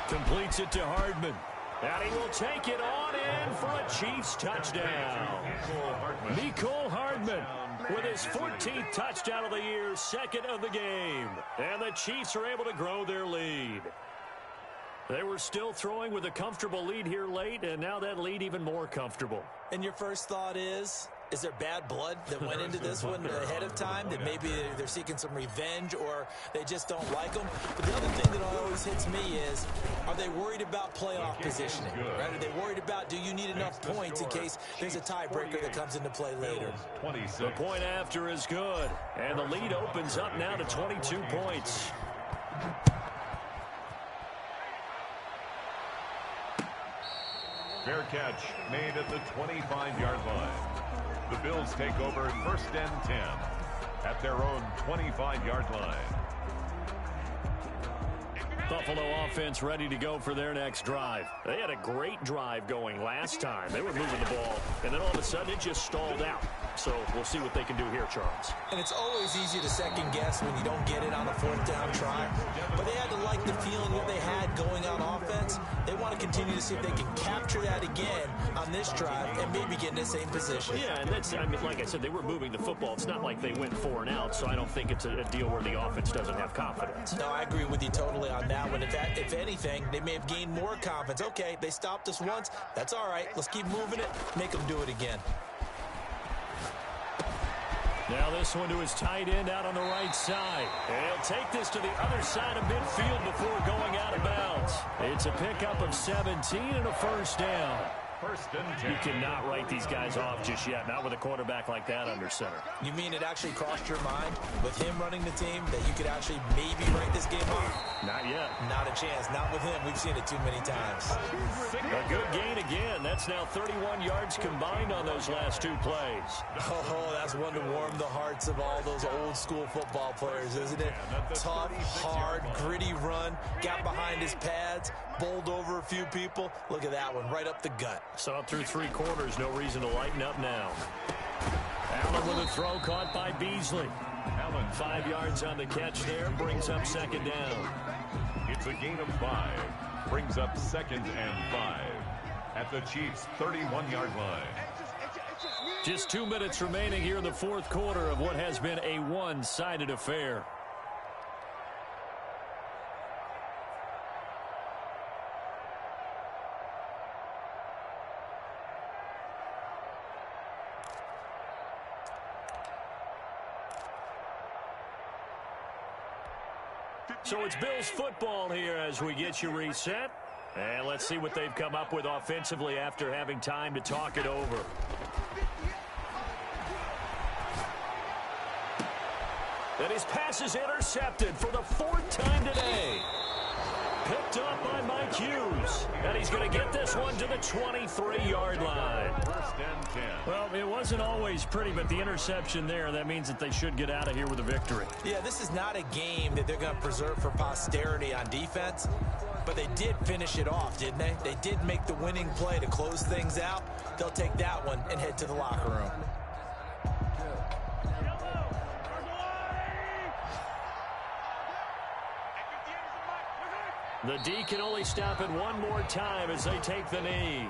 Speaker 4: completes it to Hardman. And he will take it on in for a Chiefs touchdown. Mecole Hardman with his 14th touchdown of the year, 2nd of the game. And the Chiefs are able to grow their lead. They were still throwing with a comfortable lead here late, and now that lead even more comfortable.
Speaker 3: And your first thought is there bad blood that went into this one ahead of time, that maybe they're seeking some revenge or they just don't like them? But the other thing that always hits me is, are they worried about playoff positioning? Right? Are they worried about, do you need enough points in case there's a tiebreaker that comes into play later?
Speaker 4: The point after is good, and the lead opens up now to 22 points.
Speaker 2: Fair catch made at the 25-yard line. The Bills take over 1st and 10 at their own 25-yard line.
Speaker 4: Buffalo offense ready to go for their next drive. They had a great drive going last time. They were moving the ball, and then all of a sudden it just stalled out. So we'll see what they can do here, Charles.
Speaker 3: And it's always easy to second guess when you don't get it on a 4th down try. But they had to like the feeling that they had going on offense. They want to continue to see if they can capture that again on this drive and maybe get in the same position.
Speaker 4: Yeah, and that's, I mean, like I said, they were moving the football. It's not like they went 4 and out, so I don't think it's a deal where the offense doesn't have confidence.
Speaker 3: No, I agree with you totally on that one. If anything, they may have gained more confidence. Okay, they stopped us once. That's all right. Let's keep moving it. Make them do it again.
Speaker 4: Now this one to his tight end out on the right side. And he'll take this to the other side of midfield before going out of bounds. It's a pickup of 17 and a 1st down.
Speaker 2: First and 10.
Speaker 1: You cannot write these guys off just yet, not with a quarterback like that under center.
Speaker 3: You mean it actually crossed your mind with him running the team that you could actually maybe write this game off?
Speaker 1: Not yet.
Speaker 3: Not a chance. Not with him. We've seen it too many times.
Speaker 1: A good gain again. That's now 31 yards combined on those last two plays.
Speaker 3: Oh, that's one to warm the hearts of all those old school football players, isn't it? Tough, hard, gritty run. Got behind his pads, bowled over a few people. Look at that one, right up the gut.
Speaker 1: So up through three quarters, no reason to lighten up now. Allen with a throw caught by Beasley. Allen 5 yards on the catch there, brings up second down.
Speaker 2: It's a gain of 5. Brings up 2nd and 5 at the Chiefs' 31-yard line.
Speaker 1: Just 2 minutes remaining here in the fourth quarter of what has been a one-sided affair. So it's Bills football here as we get you reset. And let's see what they've come up with offensively after having time to talk it over. And his pass is intercepted for the 4th time today. Picked up by Mike Hughes. And he's going to get this one to the 23-yard line.
Speaker 2: First and 10.
Speaker 1: Well, it wasn't always pretty, but the interception there, that means that they should get out of here with a victory.
Speaker 3: Yeah, this is not a game that they're going to preserve for posterity on defense, but they did finish it off, didn't they? They did make the winning play to close things out. They'll take that one and head to the locker room.
Speaker 1: The D can only stop it one more time as they take the knee.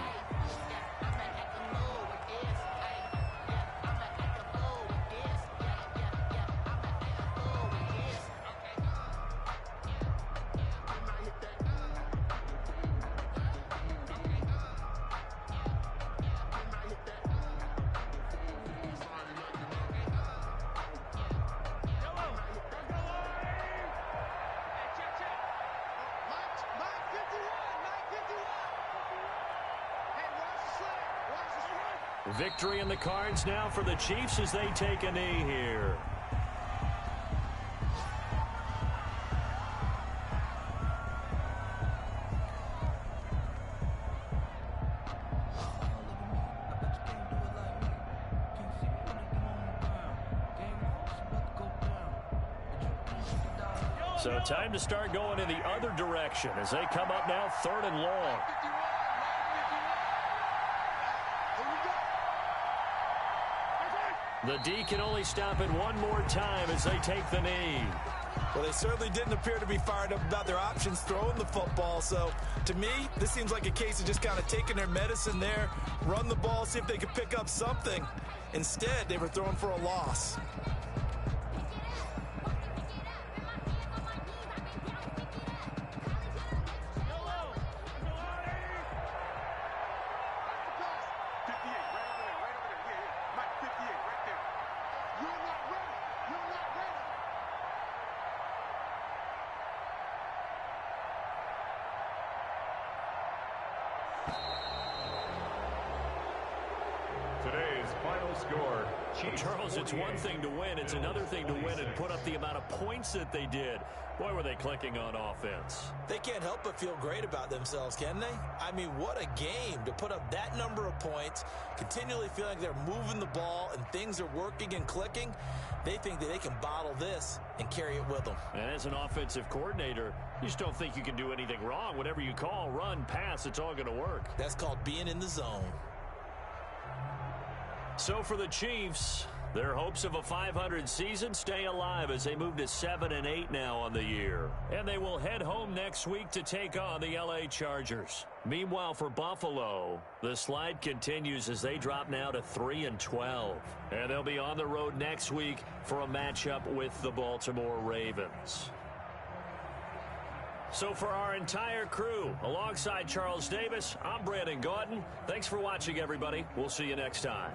Speaker 1: Victory in the cards now for the Chiefs as they take a knee here. So time to start going in the other direction as they come up now 3rd and long. The D can only stop it one more time as they take the knee.
Speaker 3: Well, they certainly didn't appear to be fired up about their options throwing the football. So, to me, this seems like a case of just kind of taking their medicine there, run the ball, see if they could pick up something. Instead, they were throwing for a loss.
Speaker 2: Today's final score.
Speaker 1: Charles, it's one thing to win. It's another thing to win and put up the amount of points that they did. Boy, were they clicking on offense.
Speaker 3: They can't help but feel great about themselves, can they? I mean, what a game to put up that number of points, continually feeling like they're moving the ball and things are working and clicking. They think that they can bottle this and carry it with them.
Speaker 1: And as an offensive coordinator, you just don't think you can do anything wrong. Whatever you call, run, pass, it's all going to work.
Speaker 3: That's called being in the zone.
Speaker 1: So for the Chiefs, their hopes of a 500 season stay alive as they move to 7-8 now on the year. And they will head home next week to take on the LA Chargers. Meanwhile, for Buffalo, the slide continues as they drop now to 3-12. And they'll be on the road next week for a matchup with the Baltimore Ravens. So for our entire crew, alongside Charles Davis, I'm Brandon Gautin. Thanks for watching, everybody. We'll see you next time.